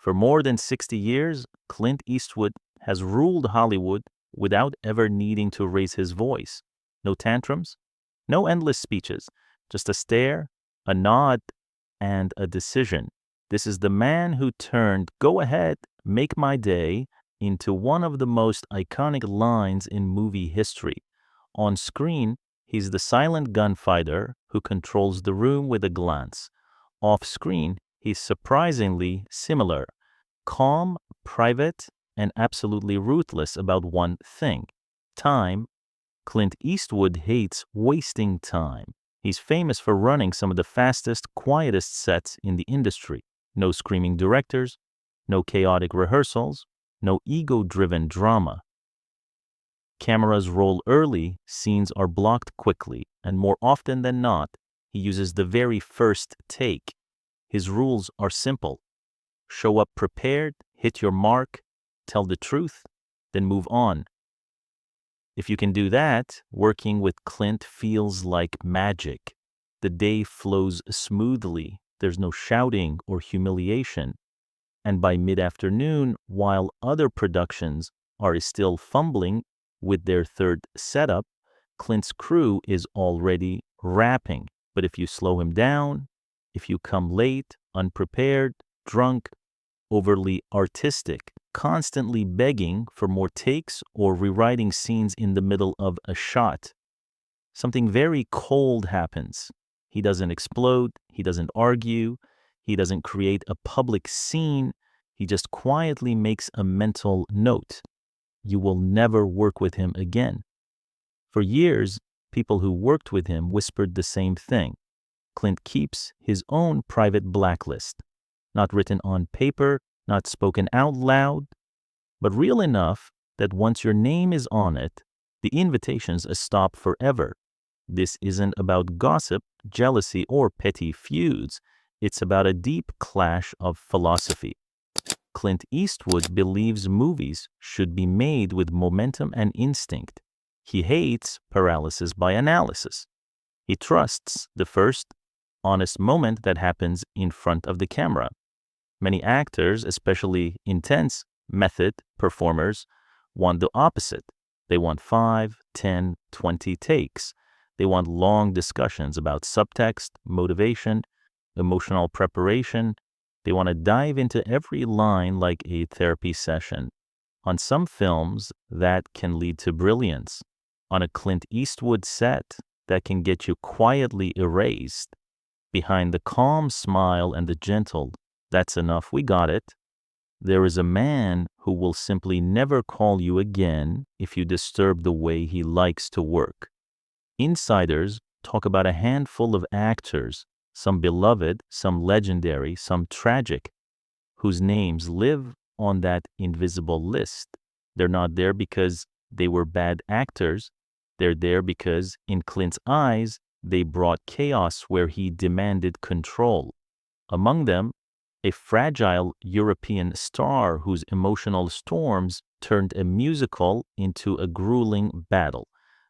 For more than 60 years, Clint Eastwood has ruled Hollywood without ever needing to raise his voice. No tantrums, no endless speeches, just a stare, a nod, and a decision. This is the man who turned "Go ahead, make my day" into one of the most iconic lines in movie history. On screen, he's the silent gunfighter who controls the room with a glance. Off screen, he's surprisingly similar: calm, private, and absolutely ruthless about one thing: time. Clint Eastwood hates wasting time. He's famous for running some of the fastest, quietest sets in the industry. No screaming directors, no chaotic rehearsals, no ego-driven drama. Cameras roll early, scenes are blocked quickly, and more often than not, he uses the very first take. His rules are simple: show up prepared, hit your mark, tell the truth, then move on. If you can do that, working with Clint feels like magic. The day flows smoothly, there's no shouting or humiliation, and by mid-afternoon, while other productions are still fumbling with their third setup, Clint's crew is already rapping. But if you slow him down, if you come late, unprepared, drunk, overly artistic, constantly begging for more takes or rewriting scenes in the middle of a shot, something very cold happens. He doesn't explode, he doesn't argue, he doesn't create a public scene, he just quietly makes a mental note. You will never work with him again. For years, people who worked with him whispered the same thing. Clint keeps his own private blacklist, not written on paper, not spoken out loud, but real enough that once your name is on it, the invitations stop forever. This isn't about gossip, jealousy, or petty feuds. It's about a deep clash of philosophy. Clint Eastwood believes movies should be made with momentum and instinct. He hates paralysis by analysis. He trusts the first honest moment that happens in front of the camera. Many actors, especially intense method performers, want the opposite. They want 5, 10, 20 takes. They want long discussions about subtext, motivation, emotional preparation. They want to dive into every line like a therapy session. On some films, that can lead to brilliance. On a Clint Eastwood set, that can get you quietly erased. Behind the calm smile and the gentle "that's enough, we got it," there is a man who will simply never call you again if you disturb the way he likes to work. Insiders talk about a handful of actors, some beloved, some legendary, some tragic, whose names live on that invisible list. They're not there because they were bad actors. They're there because, in Clint's eyes, they brought chaos where he demanded control. Among them, a fragile European star whose emotional storms turned a musical into a grueling battle.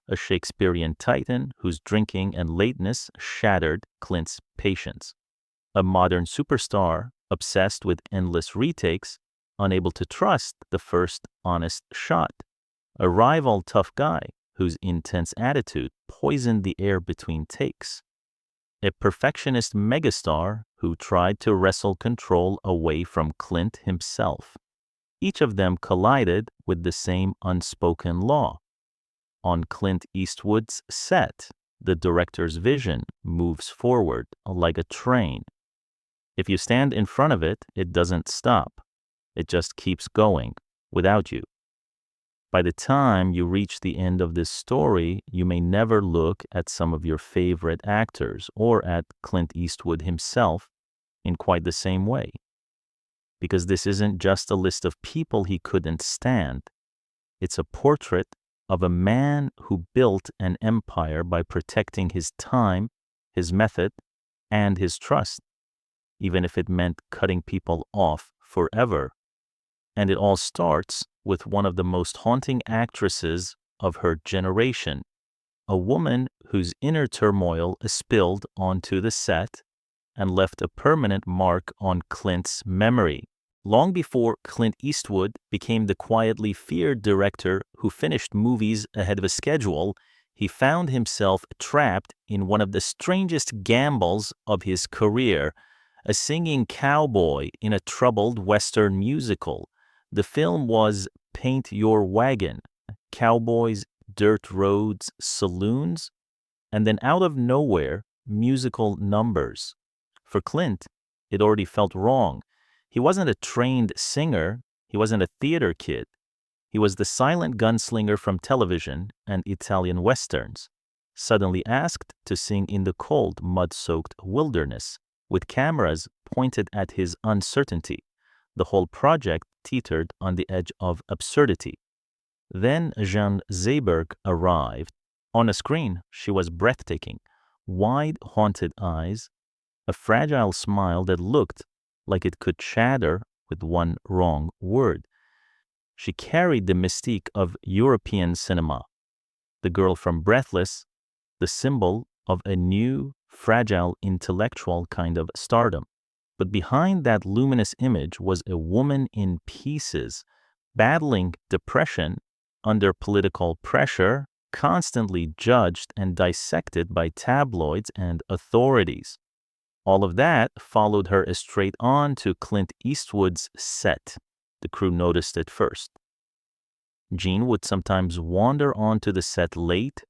A Shakespearean titan whose drinking and lateness shattered Clint's patience. A modern superstar obsessed with endless retakes, unable to trust the first honest shot. A rival tough guy whose intense attitude poisoned the air between takes. A perfectionist megastar who tried to wrestle control away from Clint himself. Each of them collided with the same unspoken law. On Clint Eastwood's set, the director's vision moves forward like a train. If you stand in front of it, it doesn't stop. It just keeps going without you. By the time you reach the end of this story, you may never look at some of your favorite actors or at Clint Eastwood himself in quite the same way. Because this isn't just a list of people he couldn't stand. It's a portrait of a man who built an empire by protecting his time, his method, and his trust, even if it meant cutting people off forever. And it all starts with one of the most haunting actresses of her generation, a woman whose inner turmoil spilled onto the set and left a permanent mark on Clint's memory. Long before Clint Eastwood became the quietly feared director who finished movies ahead of a schedule, he found himself trapped in one of the strangest gambles of his career, a singing cowboy in a troubled Western musical. The film was Paint Your Wagon, cowboys, dirt roads, saloons, and then out of nowhere, musical numbers. For Clint, it already felt wrong. He wasn't a trained singer, he wasn't a theater kid. He was the silent gunslinger from television and Italian westerns, suddenly asked to sing in the cold, mud-soaked wilderness, with cameras pointed at his uncertainty. The whole project teetered on the edge of absurdity. Then Jeanne Zayberg arrived. On a screen, she was breathtaking. Wide, haunted eyes, a fragile smile that looked like it could shatter with one wrong word. She carried the mystique of European cinema. The girl from Breathless, the symbol of a new, fragile, intellectual kind of stardom. But behind that luminous image was a woman in pieces, battling depression under political pressure, constantly judged and dissected by tabloids and authorities. All of that followed her straight on to Clint Eastwood's set. The crew noticed it first. Jean would sometimes wander onto the set late,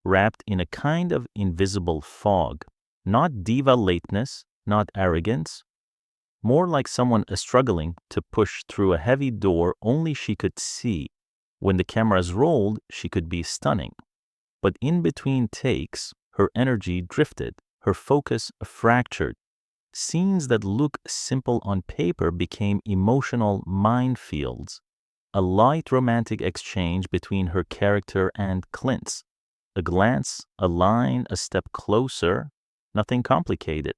wrapped in a kind of invisible fog. Not diva lateness, not arrogance, more like someone struggling to push through a heavy door only she could see. When the cameras rolled, she could be stunning. But in between takes, her energy drifted, her focus fractured. Scenes that look simple on paper became emotional minefields. A light romantic exchange between her character and Clint's. A glance, a line, a step closer, nothing complicated.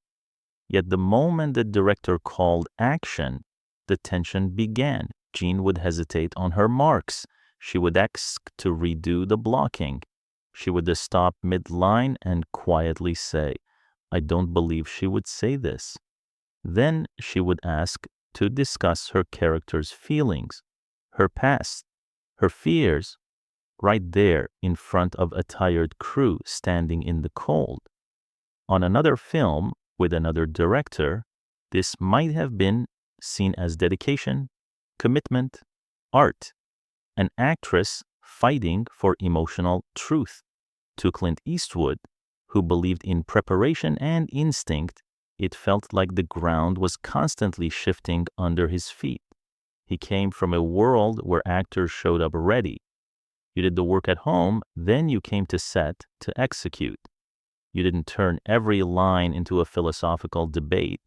Yet the moment the director called action, the tension began. Jean would hesitate on her marks. She would ask to redo the blocking. She would stop mid-line and quietly say, "I don't believe she would say this." Then she would ask to discuss her character's feelings, her past, her fears, right there in front of a tired crew standing in the cold. On another film, with another director, this might have been seen as dedication, commitment, art, an actress fighting for emotional truth. To Clint Eastwood, who believed in preparation and instinct, it felt like the ground was constantly shifting under his feet. He came from a world where actors showed up ready. You did the work at home, then you came to set to execute. You didn't turn every line into a philosophical debate.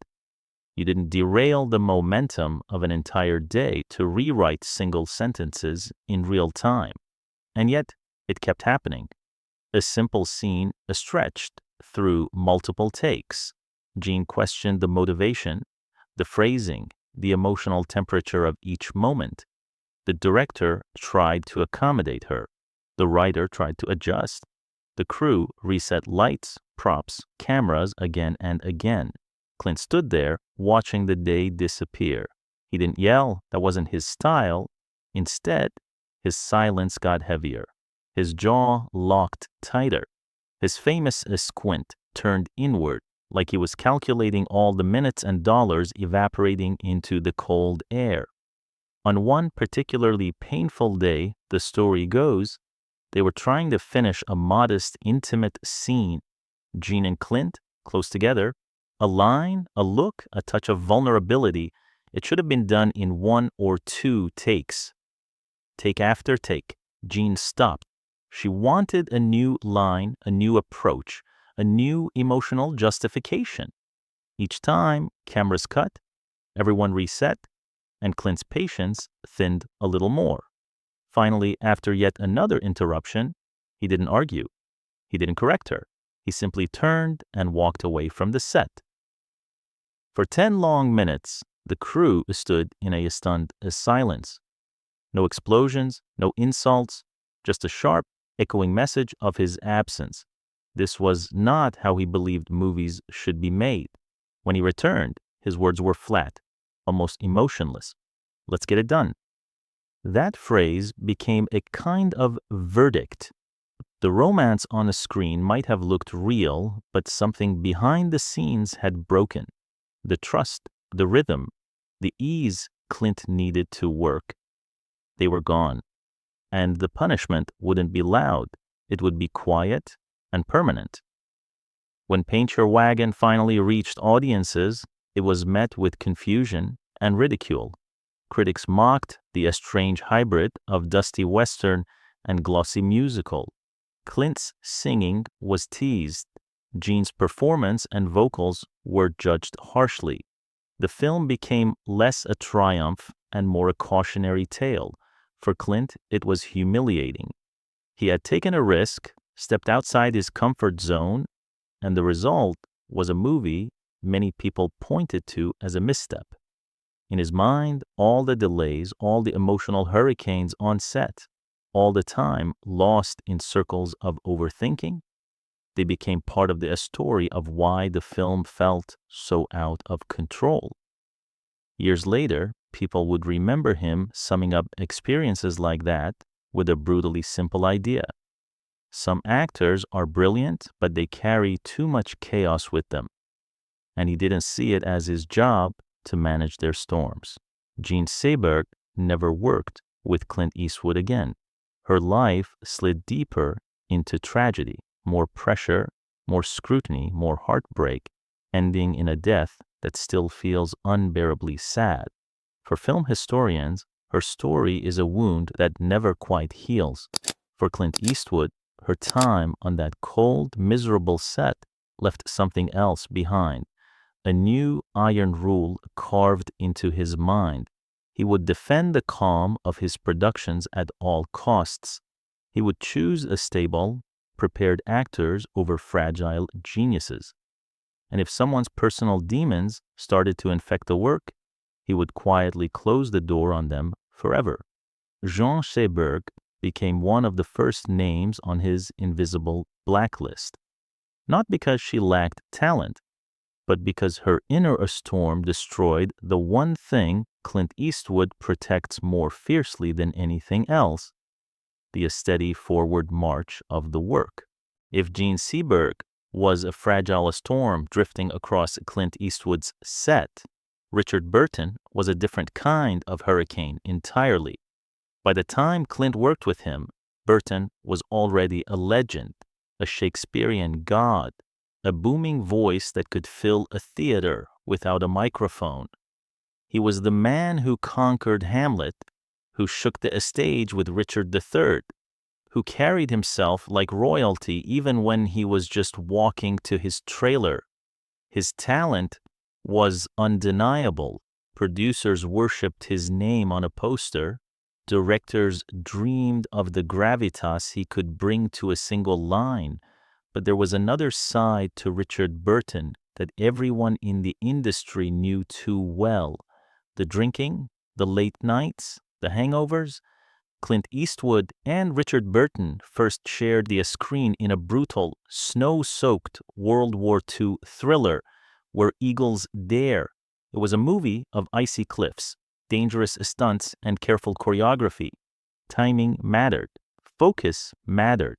You didn't derail the momentum of an entire day to rewrite single sentences in real time. And yet, it kept happening. A simple scene stretched through multiple takes. Jean questioned the motivation, the phrasing, the emotional temperature of each moment. The director tried to accommodate her. The writer tried to adjust. The crew reset lights, props, cameras again and again. Clint stood there, watching the day disappear. He didn't yell, that wasn't his style. Instead, his silence got heavier. His jaw locked tighter. His famous squint turned inward, like he was calculating all the minutes and dollars evaporating into the cold air. On one particularly painful day, the story goes, they were trying to finish a modest, intimate scene. Jean and Clint, close together, a line, a look, a touch of vulnerability. It should have been done in 1 or 2 takes. Take after take, Jean stopped. She wanted a new line, a new approach, a new emotional justification. Each time, cameras cut, everyone reset, and Clint's patience thinned a little more. Finally, after yet another interruption, he didn't argue. He didn't correct her. He simply turned and walked away from the set. For 10 long minutes, the crew stood in a stunned silence. No explosions, no insults, just a sharp, echoing message of his absence. This was not how he believed movies should be made. When he returned, his words were flat, almost emotionless. Let's get it done. That phrase became a kind of verdict. The romance on the screen might have looked real, but something behind the scenes had broken. The trust, the rhythm, the ease Clint needed to work, they were gone. And the punishment wouldn't be loud. It would be quiet and permanent. When Paint Your Wagon finally reached audiences, it was met with confusion and ridicule. Critics mocked the estranged hybrid of dusty western and glossy musical. Clint's singing was teased. Gene's performance and vocals were judged harshly. The film became less a triumph and more a cautionary tale. For Clint, it was humiliating. He had taken a risk, stepped outside his comfort zone, and the result was a movie many people pointed to as a misstep. In his mind, all the delays, all the emotional hurricanes on set, all the time lost in circles of overthinking, they became part of the story of why the film felt so out of control. Years later, people would remember him summing up experiences like that with a brutally simple idea. Some actors are brilliant, but they carry too much chaos with them, and he didn't see it as his job to manage their storms. Jean Seberg never worked with Clint Eastwood again. Her life slid deeper into tragedy, more pressure, more scrutiny, more heartbreak, ending in a death that still feels unbearably sad. For film historians, her story is a wound that never quite heals. For Clint Eastwood, her time on that cold, miserable set left something else behind. A new iron rule carved into his mind. He would defend the calm of his productions at all costs. He would choose a stable, prepared actors over fragile geniuses. And if someone's personal demons started to infect the work, he would quietly close the door on them forever. Jean Seberg became one of the first names on his invisible blacklist, not because she lacked talent, but because her inner storm destroyed the one thing Clint Eastwood protects more fiercely than anything else, the steady forward march of the work. If Jean Seberg was a fragile storm drifting across Clint Eastwood's set, Richard Burton was a different kind of hurricane entirely. By the time Clint worked with him, Burton was already a legend, a Shakespearean god, a booming voice that could fill a theater without a microphone. He was the man who conquered Hamlet, who shook the stage with Richard III, who carried himself like royalty even when he was just walking to his trailer. His talent was undeniable. Producers worshipped his name on a poster. Directors dreamed of the gravitas he could bring to a single line. But there was another side to Richard Burton that everyone in the industry knew too well. The drinking, the late nights, the hangovers. Clint Eastwood and Richard Burton first shared the screen in a brutal, snow-soaked World War II thriller, Where Eagles Dare. It was a movie of icy cliffs, dangerous stunts, and careful choreography. Timing mattered. Focus mattered.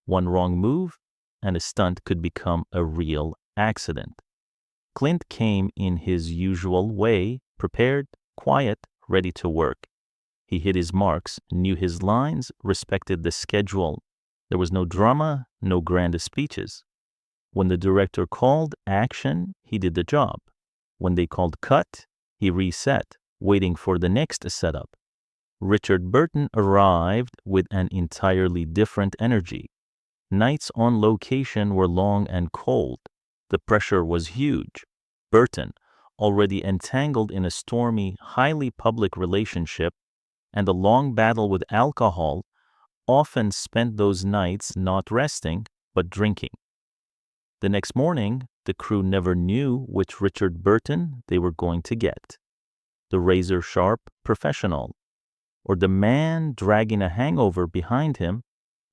One wrong move, and a stunt could become a real accident. Clint came in his usual way, prepared, quiet, ready to work. He hit his marks, knew his lines, respected the schedule. There was no drama, no grand speeches. When the director called action, he did the job. When they called cut, he reset, waiting for the next setup. Richard Burton arrived with an entirely different energy. Nights on location were long and cold. The pressure was huge. Burton, already entangled in a stormy, highly public relationship and a long battle with alcohol, often spent those nights not resting, but drinking. The next morning, the crew never knew which Richard Burton they were going to get. The razor-sharp professional, or the man dragging a hangover behind him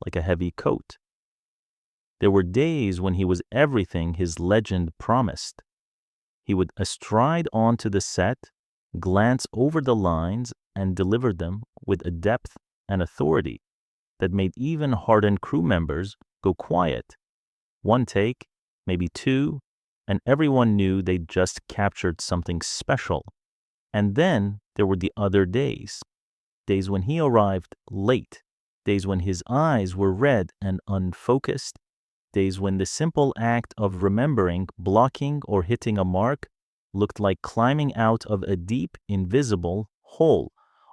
like a heavy coat. There were days when he was everything his legend promised. He would stride onto the set, glance over the lines and deliver them with a depth and authority that made even hardened crew members go quiet. One take, maybe two, and everyone knew they'd just captured something special. And then there were the other days when he arrived late, days when his eyes were red and unfocused, days when the simple act of remembering, blocking, or hitting a mark looked like climbing out of a deep, invisible hole.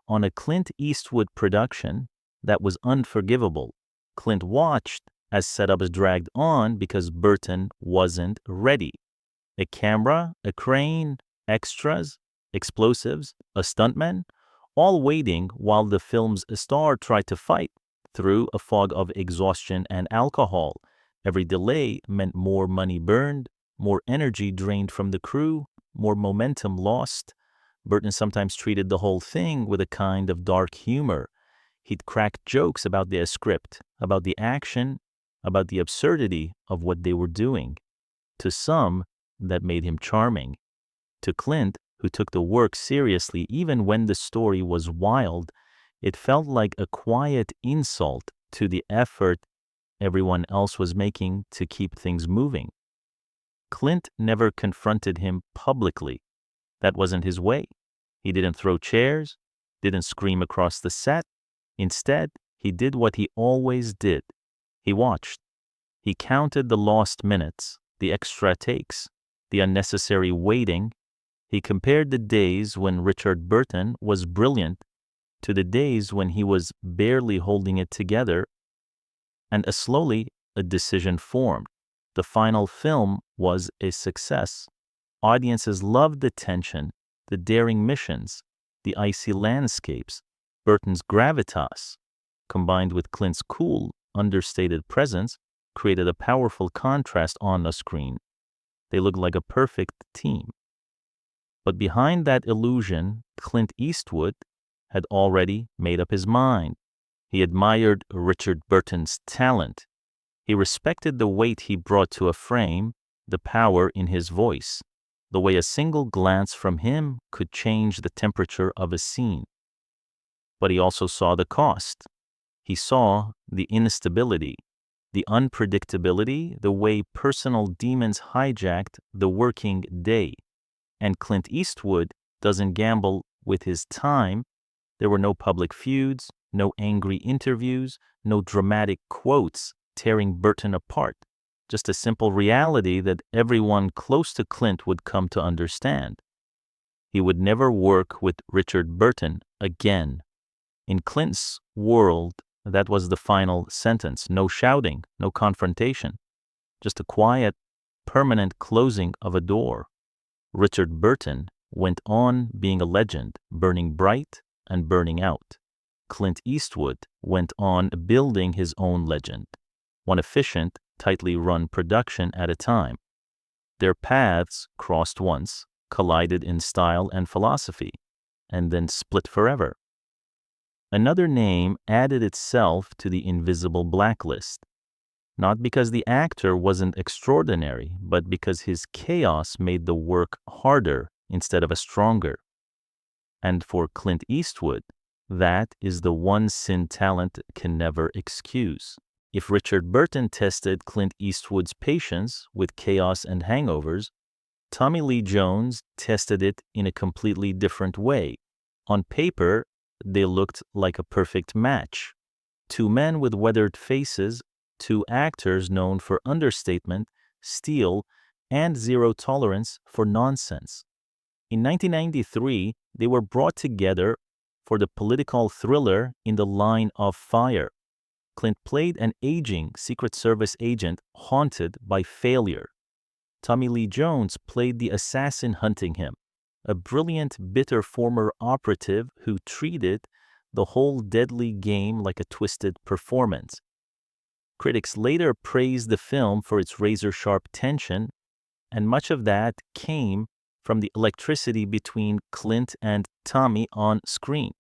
On a Clint Eastwood production that was unforgivable, Clint watched as setups dragged on because Burton wasn't ready. A camera, a crane, extras, explosives, a stuntman, all waiting while the film's star tried to fight through a fog of exhaustion and alcohol. Every delay meant more money burned, more energy drained from the crew, more momentum lost. Burton sometimes treated the whole thing with a kind of dark humor. He'd crack jokes about their script, about the action, about the absurdity of what they were doing. To some, that made him charming. To Clint, who took the work seriously even when the story was wild, it felt like a quiet insult to the effort everyone else was making to keep things moving. Clint never confronted him publicly. That wasn't his way. He didn't throw chairs, didn't scream across the set. Instead, he did what he always did. He watched. He counted the lost minutes, the extra takes, the unnecessary waiting. He compared the days when Richard Burton was brilliant to the days when he was barely holding it together, and slowly a decision formed. The final film was a success. Audiences loved the tension, the daring missions, the icy landscapes. Burton's gravitas, combined with Clint's cool, understated presence, created a powerful contrast on the screen. They looked like a perfect team. But behind that illusion, Clint Eastwood had already made up his mind. He admired Richard Burton's talent. He respected the weight he brought to a frame, the power in his voice, the way a single glance from him could change the temperature of a scene. But he also saw the cost. He saw the instability, the unpredictability, the way personal demons hijacked the working day. And Clint Eastwood doesn't gamble with his time. There were no public feuds, no angry interviews, no dramatic quotes tearing Burton apart. Just a simple reality that everyone close to Clint would come to understand. He would never work with Richard Burton again. In Clint's world, that was the final sentence. No shouting, no confrontation. Just a quiet, permanent closing of a door. Richard Burton went on being a legend, burning bright and burning out. Clint Eastwood went on building his own legend, one efficient, tightly run production at a time. Their paths crossed once, collided in style and philosophy, and then split forever. Another name added itself to the invisible blacklist, not because the actor wasn't extraordinary, but because his chaos made the work harder instead of a stronger. And for Clint Eastwood, that is the one sin talent can never excuse. If Richard Burton tested Clint Eastwood's patience with chaos and hangovers, Tommy Lee Jones tested it in a completely different way. On paper, they looked like a perfect match. Two men with weathered faces, two actors known for understatement, steel, and zero tolerance for nonsense. In 1993, they were brought together for the political thriller In the Line of Fire. Clint played an aging Secret Service agent haunted by failure. Tommy Lee Jones played the assassin hunting him, a brilliant, bitter former operative who treated the whole deadly game like a twisted performance. Critics later praised the film for its razor-sharp tension, and much of that came from the electricity between Clint and Tommy on screen.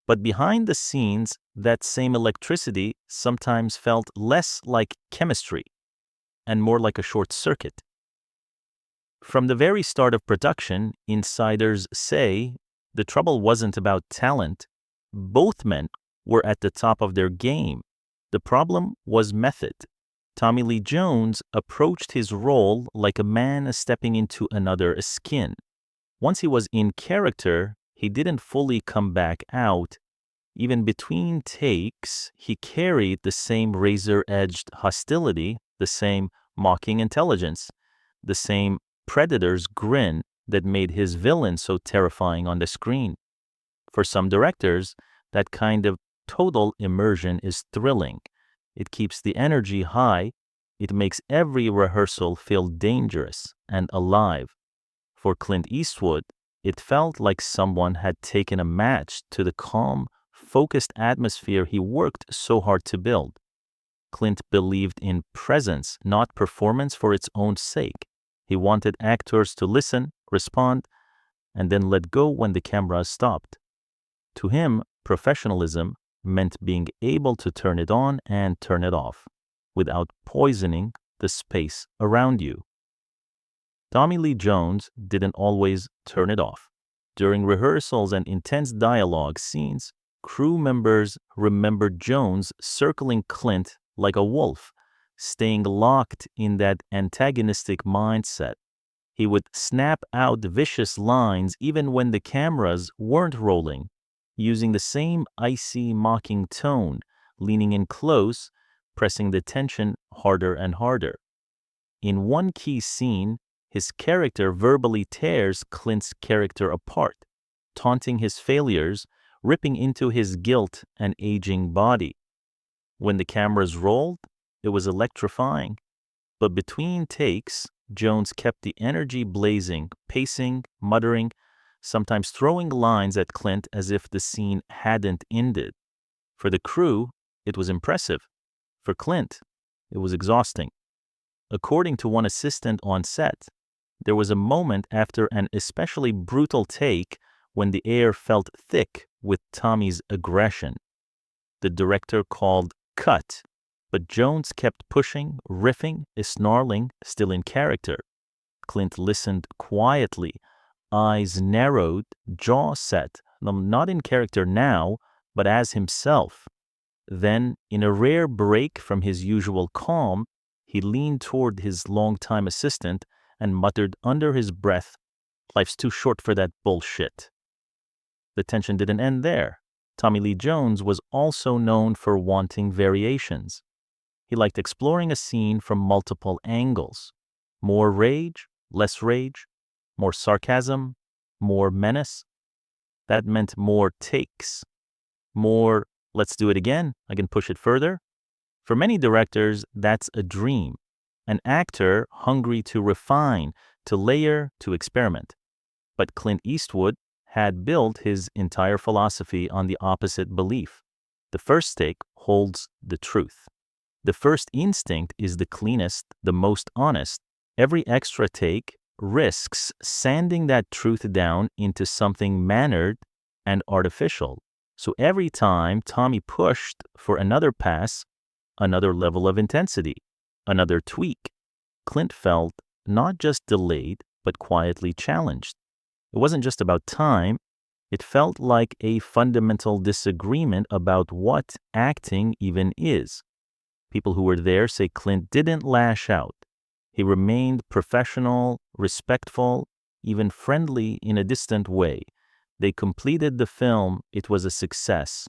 But behind the scenes, that same electricity sometimes felt less like chemistry and more like a short circuit. From the very start of production, insiders say The trouble wasn't about talent. Both men were at the top of their game. The problem was method. Tommy Lee Jones approached his role like a man stepping into another skin. Once he was in character, he didn't fully come back out. Even between takes, he carried the same razor-edged hostility, the same mocking intelligence, the same predator's grin that made his villain so terrifying on the screen. For some directors, that kind of total immersion is thrilling. It keeps the energy high. It makes every rehearsal feel dangerous and alive. For Clint Eastwood, it felt like someone had taken a match to the calm, focused atmosphere he worked so hard to build. Clint believed in presence, not performance for its own sake. He wanted actors to listen, respond, and then let go when the camera stopped. To him, professionalism meant being able to turn it on and turn it off without poisoning the space around you. Tommy Lee Jones didn't always turn it off. During rehearsals and intense dialogue scenes, crew members remembered Jones circling Clint like a wolf, staying locked in that antagonistic mindset. He would snap out vicious lines even when the cameras weren't rolling, using the same icy, mocking tone, leaning in close, pressing the tension harder and harder. In one key scene, his character verbally tears Clint's character apart, taunting his failures, ripping into his guilt and aging body. When the cameras rolled, it was electrifying. But between takes, Jones kept the energy blazing, pacing, muttering, sometimes throwing lines at Clint as if the scene hadn't ended. For the crew, it was impressive. For Clint, it was exhausting. According to one assistant on set, there was a moment after an especially brutal take when the air felt thick with Tommy's aggression. The director called cut, but Jones kept pushing, riffing, snarling, still in character. Clint listened quietly, eyes narrowed, jaw set, not in character now, but as himself. Then, in a rare break from his usual calm, he leaned toward his longtime assistant and muttered under his breath, "Life's too short for that bullshit." The tension didn't end there. Tommy Lee Jones was also known for wanting variations. He liked exploring a scene from multiple angles. More rage, less rage, more sarcasm, more menace. That meant more takes. More, let's do it again, I can push it further. For many directors, that's a dream. An actor hungry to refine, to layer, to experiment. But Clint Eastwood had built his entire philosophy on the opposite belief. The first take holds the truth. The first instinct is the cleanest, the most honest. Every extra take risks sanding that truth down into something mannered and artificial. So every time Tommy pushed for another pass, another level of intensity, another tweak, Clint felt not just delayed, but quietly challenged. It wasn't just about time. It felt like a fundamental disagreement about what acting even is. People who were there say Clint didn't lash out. He remained professional, respectful, even friendly in a distant way. They completed the film. It was a success.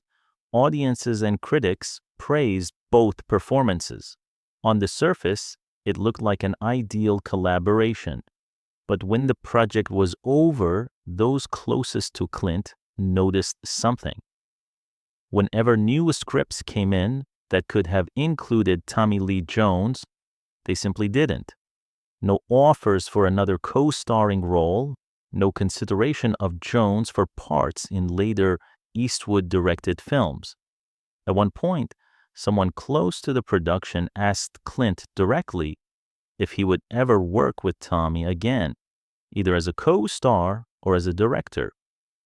Audiences and critics praised both performances. On the surface, it looked like an ideal collaboration. But when the project was over, those closest to Clint noticed something. Whenever new scripts came in that could have included Tommy Lee Jones, they simply didn't. No offers for another co-starring role, no consideration of Jones for parts in later Eastwood-directed films. At one point, someone close to the production asked Clint directly if he would ever work with Tommy again, either as a co-star or as a director.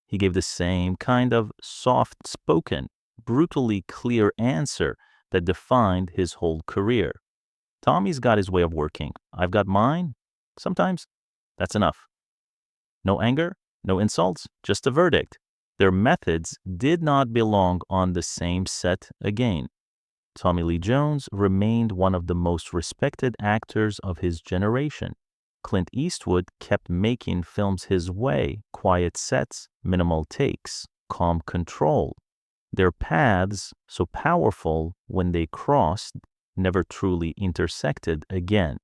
He gave the same kind of soft-spoken, brutally clear answer that defined his whole career. Tommy's got his way of working. I've got mine. Sometimes that's enough. No anger, No insults, just a verdict. Their methods did not belong on the same set again. Tommy Lee Jones remained one of the most respected actors of his generation. Clint Eastwood kept making films his way, quiet sets, minimal takes, calm control. Their paths, so powerful when they crossed, never truly intersected again.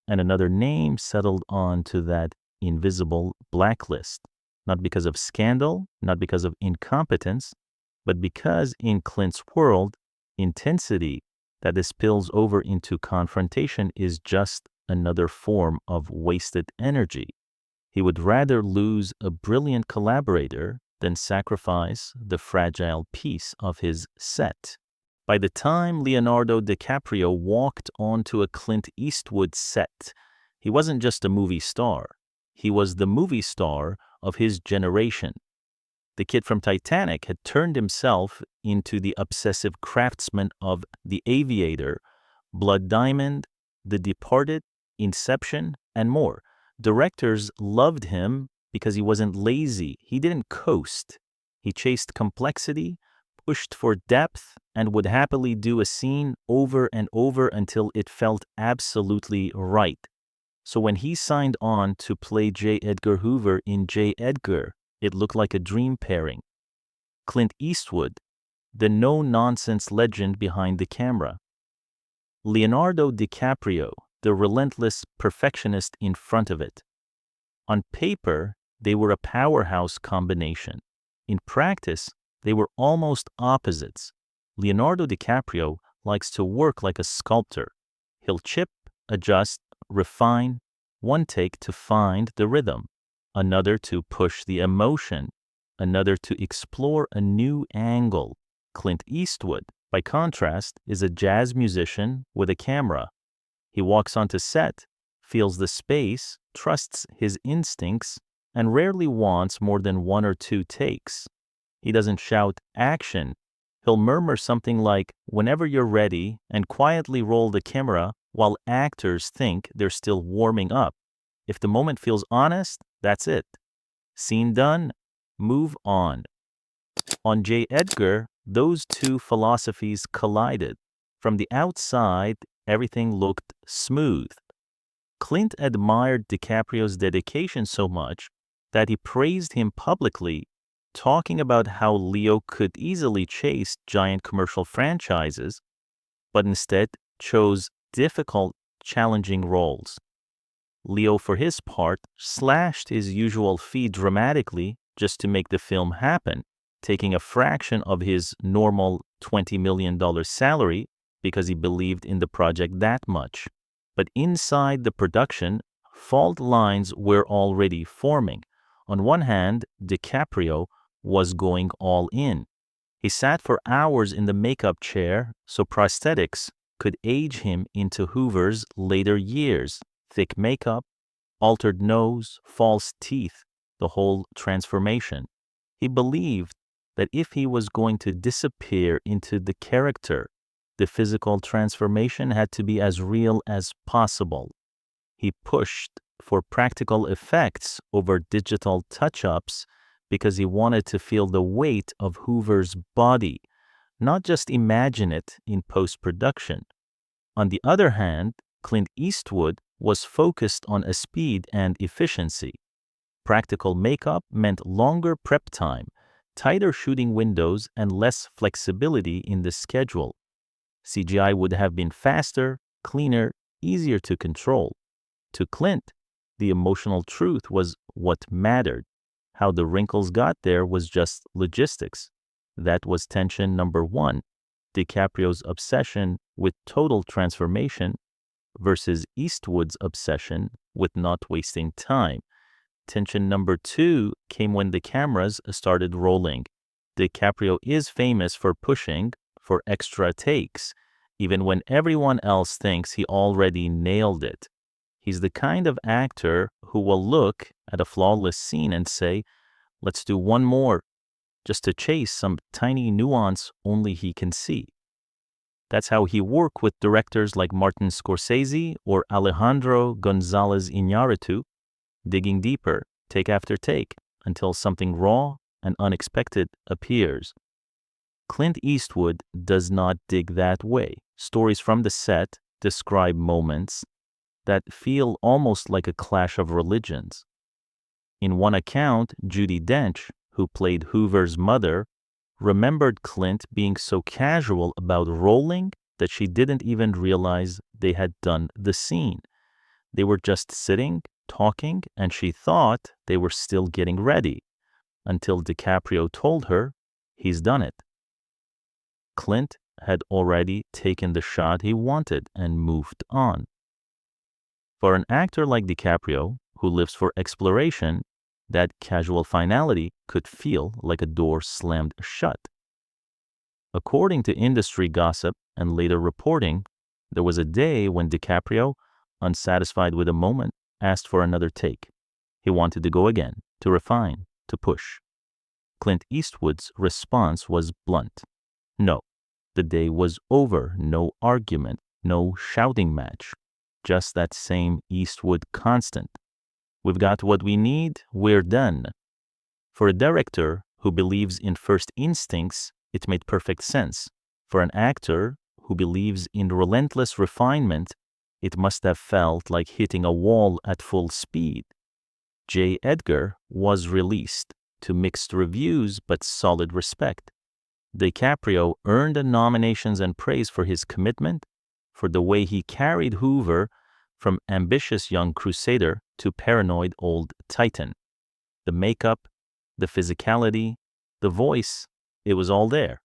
And another name settled onto that invisible blacklist, not because of scandal, not because of incompetence, but because in Clint's world, intensity that spills over into confrontation is just another form of wasted energy. He would rather lose a brilliant collaborator than sacrifice the fragile piece of his set. By the time Leonardo DiCaprio walked onto a Clint Eastwood set, he wasn't just a movie star. He was the movie star of his generation. The kid from Titanic had turned himself into the obsessive craftsman of The Aviator, Blood Diamond, The Departed, Inception, and more. Directors loved him because he wasn't lazy. He didn't coast. He chased complexity, pushed for depth, and would happily do a scene over and over until it felt absolutely right. So when he signed on to play J. Edgar Hoover in J. Edgar, it looked like a dream pairing. Clint Eastwood, the no-nonsense legend behind the camera. Leonardo DiCaprio, the relentless perfectionist in front of it. On paper, they were a powerhouse combination. In practice, they were almost opposites. Leonardo DiCaprio likes to work like a sculptor. He'll chip, adjust, refine, one take to find the rhythm, another to push the emotion, another to explore a new angle. Clint Eastwood, by contrast, is a jazz musician with a camera. He walks onto set, feels the space, trusts his instincts, and rarely wants more than one or two takes. He doesn't shout action. He'll murmur something like, "Whenever you're ready," and quietly roll the camera while actors think they're still warming up. If the moment feels honest, that's it. Scene done, move on. On J. Edgar, those two philosophies collided. From the outside, everything looked smooth. Clint admired DiCaprio's dedication so much that he praised him publicly, talking about how Leo could easily chase giant commercial franchises, but instead chose difficult, challenging roles. Leo, for his part, slashed his usual fee dramatically just to make the film happen, taking a fraction of his normal $20 million salary because he believed in the project that much. But inside the production, fault lines were already forming. On one hand, DiCaprio was going all in. He sat for hours in the makeup chair so prosthetics could age him into Hoover's later years. Thick makeup, altered nose, false teeth, the whole transformation. He believed that if he was going to disappear into the character, the physical transformation had to be as real as possible. He pushed for practical effects over digital touch-ups because he wanted to feel the weight of Hoover's body, not just imagine it in post-production. On the other hand, Clint Eastwood was focused on a speed and efficiency. Practical makeup meant longer prep time, tighter shooting windows, and less flexibility in the schedule. CGI would have been faster, cleaner, easier to control. To Clint, the emotional truth was what mattered. How the wrinkles got there was just logistics. That was tension number one, DiCaprio's obsession with total transformation versus Eastwood's obsession with not wasting time. Tension number two came when the cameras started rolling. DiCaprio is famous for pushing for extra takes, even when everyone else thinks he already nailed it. He's the kind of actor who will look at a flawless scene and say, "Let's do one more," just to chase some tiny nuance only he can see. That's how he worked with directors like Martin Scorsese or Alejandro González Iñárritu, digging deeper, take after take, until something raw and unexpected appears. Clint Eastwood does not dig that way. Stories from the set describe moments that feel almost like a clash of religions. In one account, Judi Dench, who played Hoover's mother, remembered Clint being so casual about rolling that she didn't even realize they had done the scene. They were just sitting, talking, and she thought they were still getting ready, until DiCaprio told her he's done it. Clint had already taken the shot he wanted and moved on. For an actor like DiCaprio, who lives for exploration, that casual finality could feel like a door slammed shut. According to industry gossip and later reporting, there was a day when DiCaprio, unsatisfied with a moment, asked for another take. He wanted to go again, to refine, to push. Clint Eastwood's response was blunt. No, the day was over, no argument, no shouting match, just that same Eastwood constant. We've got what we need, we're done. For a director who believes in first instincts, it made perfect sense. For an actor who believes in relentless refinement, it must have felt like hitting a wall at full speed. J. Edgar was released to mixed reviews but solid respect. DiCaprio earned nominations and praise for his commitment, for the way he carried Hoover from ambitious young crusader to paranoid old titan. The makeup, the physicality, the voice, it was all there.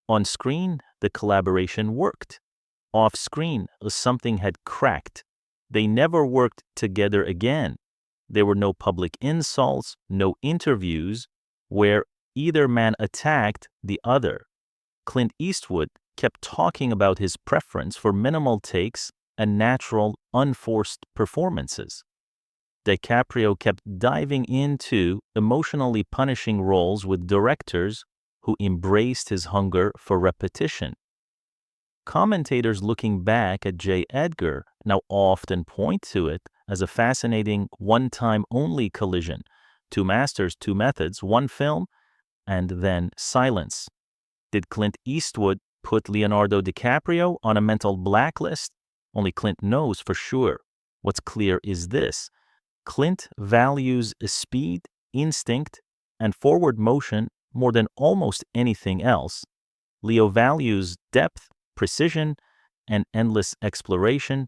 On screen, the collaboration worked. Off screen, something had cracked. They never worked together again. There were no public insults, no interviews where either man attacked the other. Clint Eastwood kept talking about his preference for minimal takes and natural, unforced performances. DiCaprio kept diving into emotionally punishing roles with directors who embraced his hunger for repetition. Commentators looking back at J. Edgar now often point to it as a fascinating one-time-only collision. Two masters, two methods, one film, and then silence. Did Clint Eastwood put Leonardo DiCaprio on a mental blacklist? Only Clint knows for sure. What's clear is this. Clint values speed, instinct, and forward motion more than almost anything else. Leo values depth, precision, and endless exploration.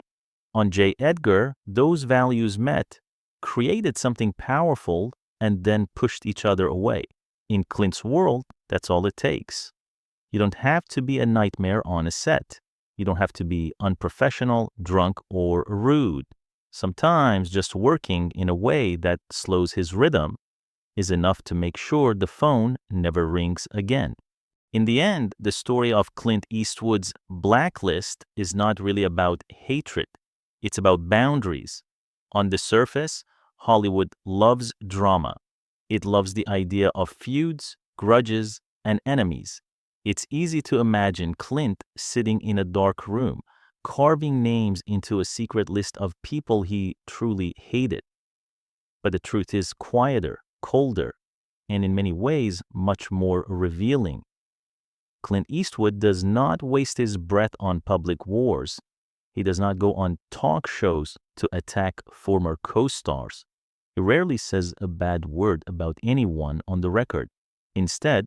On J. Edgar, those values met, created something powerful, and then pushed each other away. In Clint's world, that's all it takes. You don't have to be a nightmare on a set. You don't have to be unprofessional, drunk, or rude. Sometimes just working in a way that slows his rhythm is enough to make sure the phone never rings again. In the end, the story of Clint Eastwood's Blacklist is not really about hatred. It's about boundaries. On the surface, Hollywood loves drama. It loves the idea of feuds, grudges, and enemies. It's easy to imagine Clint sitting in a dark room, carving names into a secret list of people he truly hated. But the truth is quieter, colder, and in many ways much more revealing. Clint Eastwood does not waste his breath on public wars. He does not go on talk shows to attack former co-stars. He rarely says a bad word about anyone on the record. Instead,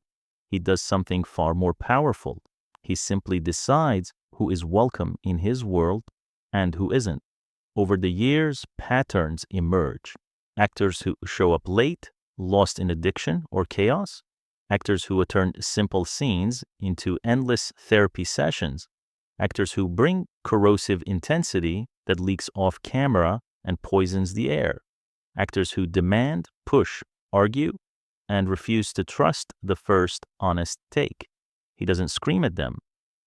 he does something far more powerful. He simply decides who is welcome in his world and who isn't. Over the years, patterns emerge. Actors who show up late, lost in addiction or chaos. Actors who turn simple scenes into endless therapy sessions. Actors who bring corrosive intensity that leaks off camera and poisons the air. Actors who demand, push, argue, and refuse to trust the first honest take. He doesn't scream at them.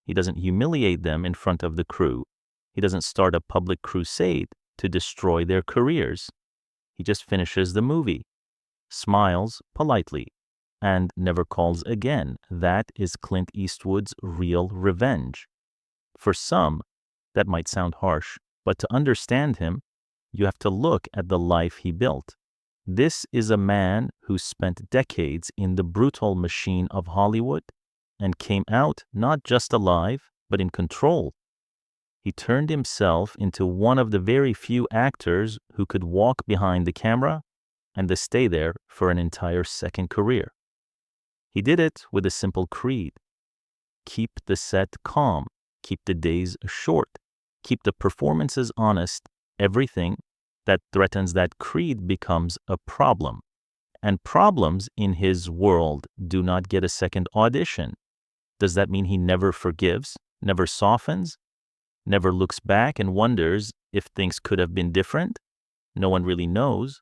He doesn't humiliate them in front of the crew. He doesn't start a public crusade to destroy their careers. He just finishes the movie, smiles politely, and never calls again. That is Clint Eastwood's real revenge. For some, that might sound harsh, but to understand him, you have to look at the life he built. This is a man who spent decades in the brutal machine of Hollywood and came out not just alive, but in control. He turned himself into one of the very few actors who could walk behind the camera and to stay there for an entire second career. He did it with a simple creed. Keep the set calm, keep the days short, keep the performances honest. Everything that threatens that creed becomes a problem. And problems in his world do not get a second audition. Does that mean he never forgives, never softens, never looks back and wonders if things could have been different? No one really knows.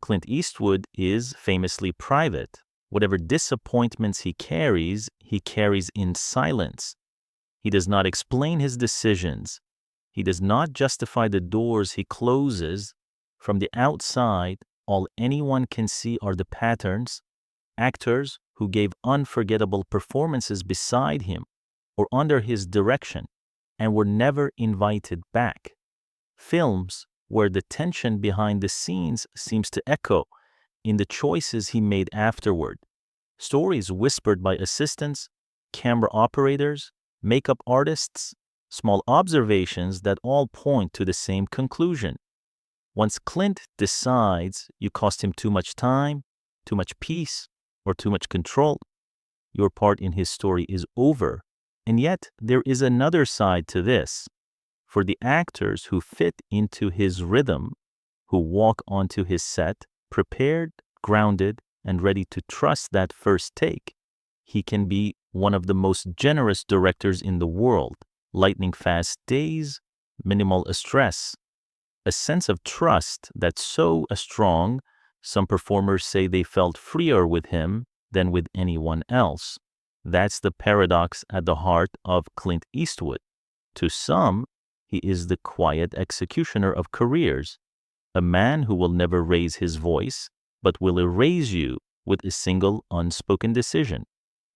Clint Eastwood is famously private. Whatever disappointments he carries in silence. He does not explain his decisions. He does not justify the doors he closes. From the outside, all anyone can see are the patterns, actors who gave unforgettable performances beside him or under his direction and were never invited back. Films where the tension behind the scenes seems to echo in the choices he made afterward. Stories whispered by assistants, camera operators, makeup artists, small observations that all point to the same conclusion. Once Clint decides you cost him too much time, too much peace, or too much control, your part in his story is over. And yet, there is another side to this. For the actors who fit into his rhythm, who walk onto his set, prepared, grounded, and ready to trust that first take, he can be one of the most generous directors in the world. Lightning fast days, minimal stress, a sense of trust that's so strong, some performers say they felt freer with him than with anyone else. That's the paradox at the heart of Clint Eastwood. To some, he is the quiet executioner of careers, a man who will never raise his voice, but will erase you with a single unspoken decision.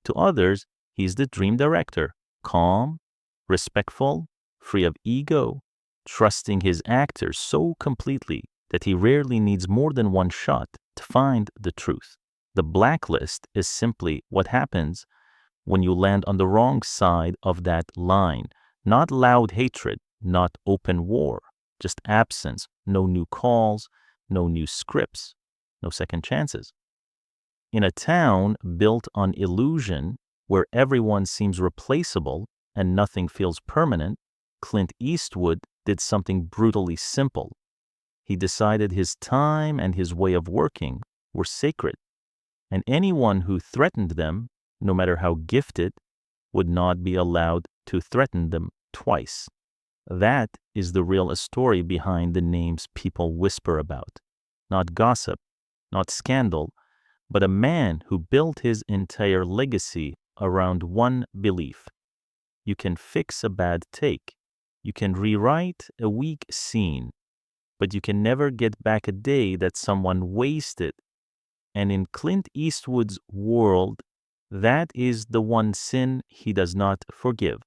To others, he's the dream director, calm, respectful, free of ego, trusting his actors so completely that he rarely needs more than one shot to find the truth. The Blacklist is simply what happens when you land on the wrong side of that line. Not loud hatred, not open war, just absence, no new calls, no new scripts, no second chances. In a town built on illusion, where everyone seems replaceable and nothing feels permanent, Clint Eastwood did something brutally simple. He decided his time and his way of working were sacred, and anyone who threatened them, no matter how gifted, would not be allowed to threaten them twice. That is the real story behind the names people whisper about. Not gossip, not scandal, but a man who built his entire legacy around one belief. You can fix a bad take. You can rewrite a weak scene, but you can never get back a day that someone wasted. And in Clint Eastwood's world, that is the one sin he does not forgive.